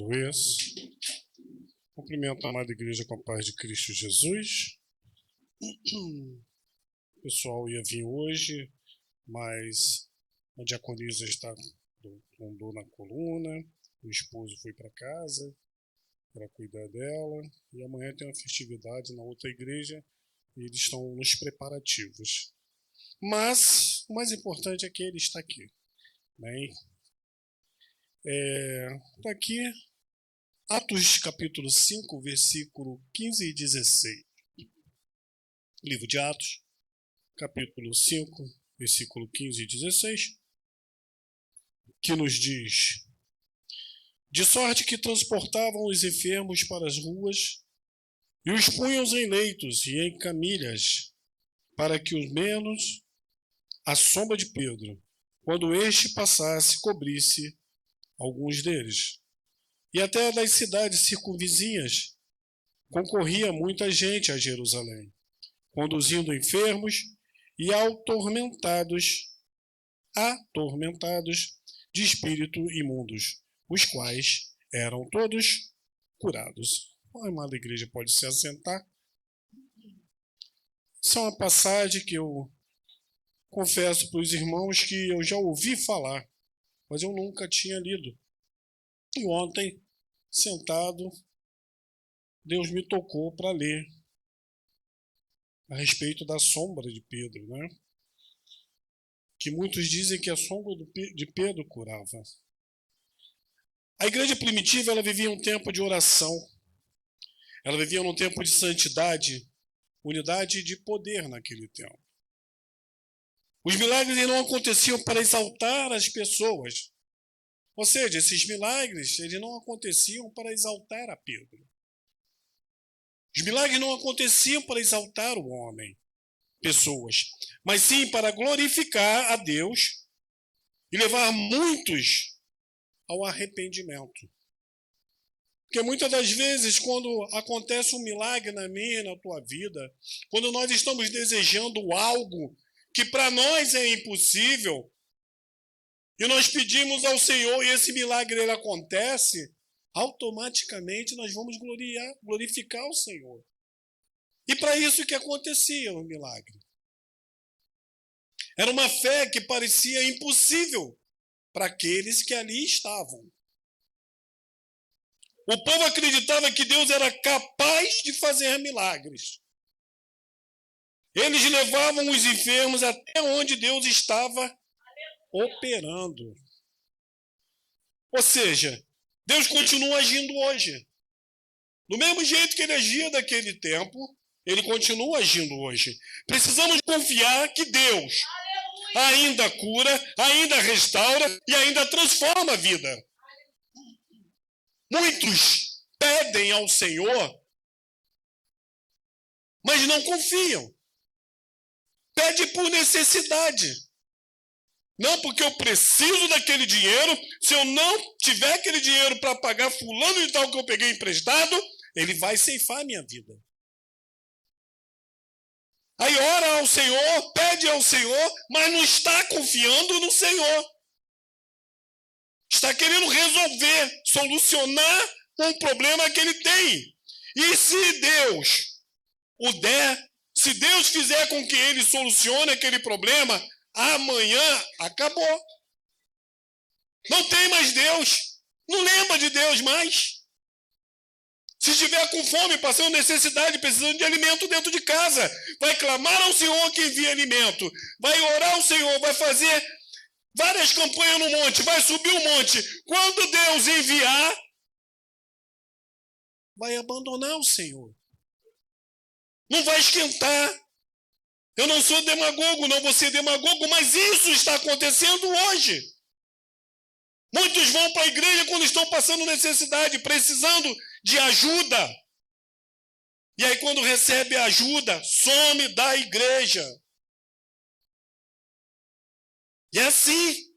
Aleluias. Cumprimento a amada igreja com a paz de Cristo Jesus. O pessoal ia vir hoje, mas a diaconisa está com dor na coluna, o esposo foi para casa para cuidar dela, e amanhã tem uma festividade na outra igreja e eles estão nos preparativos. Mas o mais importante é que ele está aqui. Bem, está aqui Atos capítulo 5, versículo 15 e 16. Livro de Atos, capítulo 5, versículo 15 e 16, que nos diz: de sorte que transportavam os enfermos para as ruas e os punham em leitos e em camilhas, para que os menos a sombra de Pedro, quando este passasse, cobrisse alguns deles. E até das cidades circunvizinhas concorria muita gente a Jerusalém, conduzindo enfermos e atormentados de espírito imundos, os quais eram todos curados. A amada igreja pode se assentar. Essa é uma passagem que eu confesso para os irmãos que eu já ouvi falar, mas eu nunca tinha lido. E ontem, sentado, Deus me tocou para ler a respeito da sombra de Pedro, né? Que muitos dizem que a sombra de Pedro curava. A igreja primitiva, ela vivia um tempo de oração. Ela vivia num tempo de santidade, unidade de poder naquele tempo. Os milagres não aconteciam para exaltar as pessoas. Ou seja, esses milagres eles não aconteciam para exaltar a Pedro. Os milagres não aconteciam para exaltar o homem, pessoas, mas sim para glorificar a Deus e levar muitos ao arrependimento. Porque muitas das vezes, quando acontece um milagre na minha e na tua vida, quando nós estamos desejando algo que para nós é impossível, e nós pedimos ao Senhor e esse milagre ele acontece, automaticamente nós vamos glorificar o Senhor. E para isso que acontecia o milagre. Era uma fé que parecia impossível para aqueles que ali estavam. O povo acreditava que Deus era capaz de fazer milagres. Eles levavam os enfermos até onde Deus estava operando. Ou seja, Deus continua agindo hoje. Do mesmo jeito que ele agia naquele tempo, ele continua agindo hoje. Precisamos confiar que Deus ainda cura, ainda restaura e ainda transforma a vida. Muitos pedem ao Senhor, mas não confiam. Pede por necessidade. Não, porque eu preciso daquele dinheiro. Se eu não tiver aquele dinheiro para pagar fulano de tal que eu peguei emprestado, ele vai ceifar a minha vida. Aí ora ao Senhor, pede ao Senhor, mas não está confiando no Senhor. Está querendo resolver, solucionar um problema que ele tem. E se Deus o der, se Deus fizer com que ele solucione aquele problema, amanhã acabou. Não tem mais Deus. Não lembra de Deus mais. Se estiver com fome, passando necessidade, precisando de alimento dentro de casa, vai clamar ao Senhor que envia alimento. Vai orar ao Senhor, vai fazer várias campanhas no monte, vai subir o monte. Quando Deus enviar, vai abandonar o Senhor. Não vai esquentar. Eu não sou demagogo, não vou ser demagogo, mas isso está acontecendo hoje. Muitos vão para a igreja quando estão passando necessidade, precisando de ajuda. E aí quando recebe ajuda, some da igreja. E é assim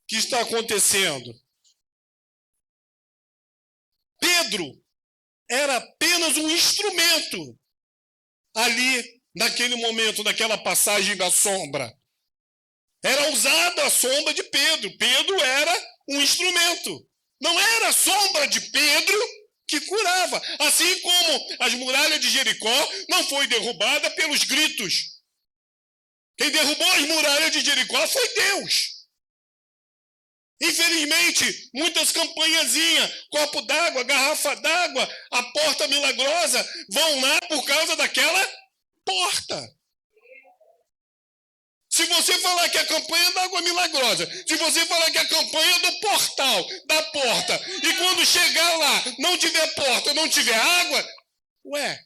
que está acontecendo. Pedro era apenas um instrumento ali, naquele momento, naquela passagem da sombra. Era usada a sombra de Pedro. Pedro era um instrumento. Não era a sombra de Pedro que curava. Assim como as muralhas de Jericó não foi derrubada pelos gritos. Quem derrubou as muralhas de Jericó foi Deus. Infelizmente, muitas campanhazinhas, copo d'água, garrafa d'água, a porta milagrosa, vão lá por causa daquela porta. Se você falar que a campanha da água milagrosa, se você falar que a campanha do portal, da porta, e quando chegar lá, não tiver porta, não tiver água, ué,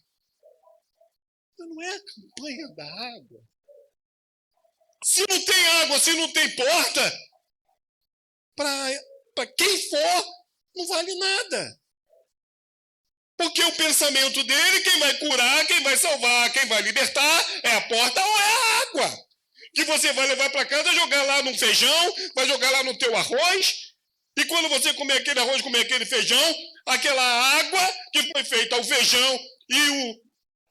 não é a campanha da água. Se não tem água, se não tem porta, para quem for, não vale nada. Porque o pensamento dele, quem vai curar, quem vai salvar, quem vai libertar, é a porta ou é a água. Que você vai levar para casa, jogar lá no feijão, vai jogar lá no teu arroz, e quando você comer aquele arroz, comer aquele feijão, aquela água que foi feita ao feijão e o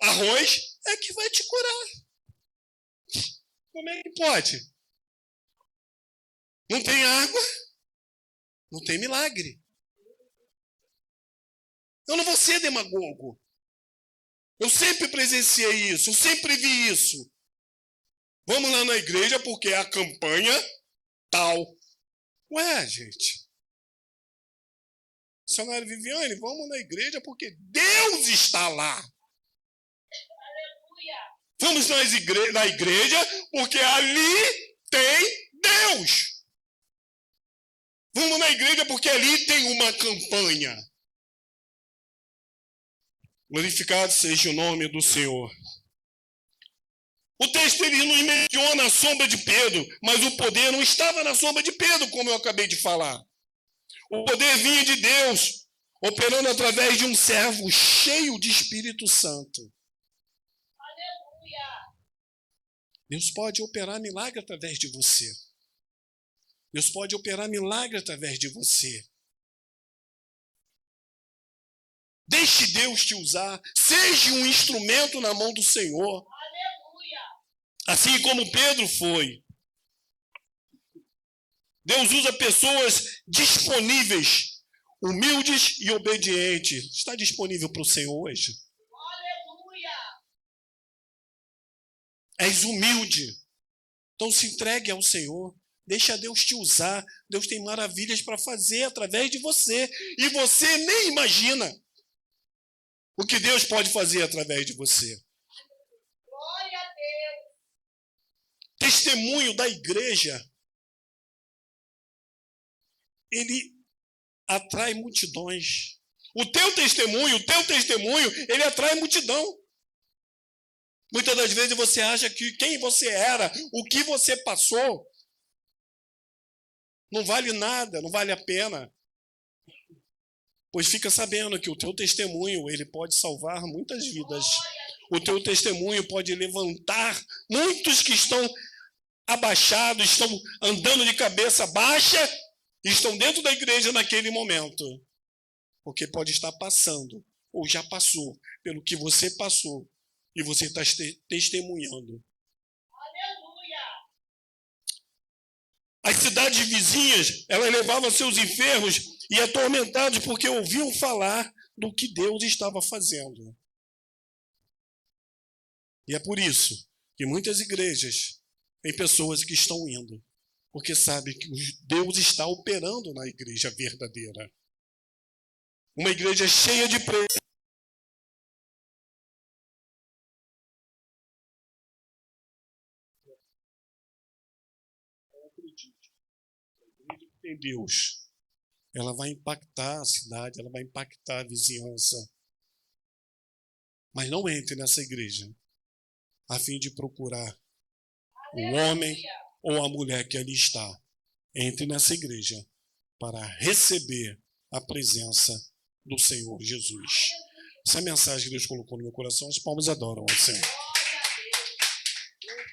arroz é que vai te curar. Como é que pode? Não tem água, não tem milagre. Eu não vou ser demagogo. Eu sempre presenciei isso, eu sempre vi isso. Vamos lá na igreja porque é a campanha tal. Ué, gente. Missionária Viviane, vamos na igreja porque Deus está lá. Vamos na igreja porque ali tem Deus. Vamos na igreja porque ali tem uma campanha. Glorificado seja o nome do Senhor. O texto ele nos menciona a sombra de Pedro, mas o poder não estava na sombra de Pedro, como eu acabei de falar. O poder vinha de Deus, operando através de um servo cheio de Espírito Santo. Aleluia! Deus pode operar milagre através de você. Deus pode operar milagre através de você. Deixe Deus te usar. Seja um instrumento na mão do Senhor. Assim como Pedro foi. Deus usa pessoas disponíveis, humildes e obedientes. Está disponível para o Senhor hoje? Aleluia! És humilde. Então se entregue ao Senhor. Deixa Deus te usar. Deus tem maravilhas para fazer através de você. E você nem imagina o que Deus pode fazer através de você. Glória a Deus! Testemunho da igreja, ele atrai multidões. O teu testemunho, ele atrai multidão. Muitas das vezes você acha que quem você era, o que você passou, não vale nada, não vale a pena. Pois fica sabendo que o teu testemunho, ele pode salvar muitas vidas. O teu testemunho pode levantar muitos que estão abaixados, estão andando de cabeça baixa, e estão dentro da igreja naquele momento. Porque pode estar passando, ou já passou, pelo que você passou, e você está testemunhando. Aleluia! As cidades vizinhas, elas levavam seus enfermos e atormentados porque ouviam falar do que Deus estava fazendo. E é por isso que muitas igrejas têm pessoas que estão indo, porque sabem que Deus está operando na igreja verdadeira. Uma igreja cheia de preço. Eu acredito. A igreja que tem Deus, ela vai impactar a cidade, ela vai impactar a vizinhança. Mas não entre nessa igreja a fim de procurar o homem ou a mulher que ali está. Entre nessa igreja para receber a presença do Senhor Jesus. Essa é a mensagem que Deus colocou no meu coração. As palmas adoram ao Senhor.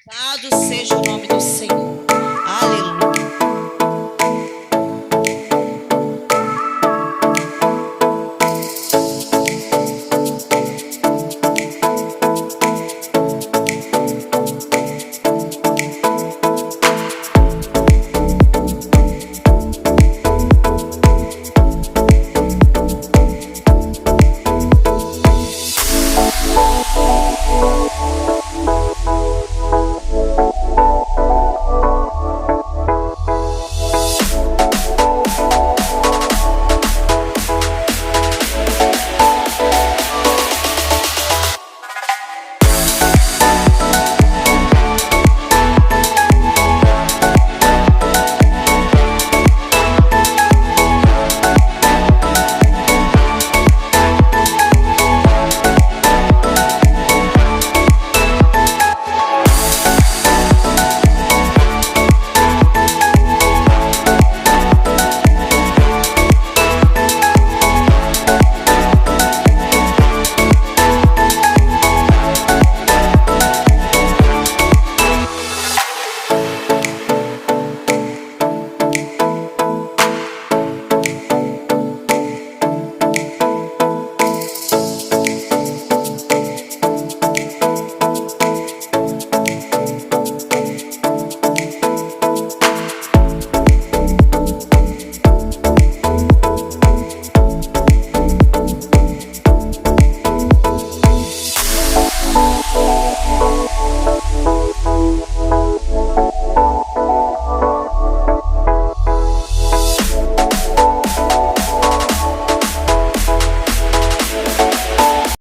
Louvado seja o nome do Senhor. Aleluia.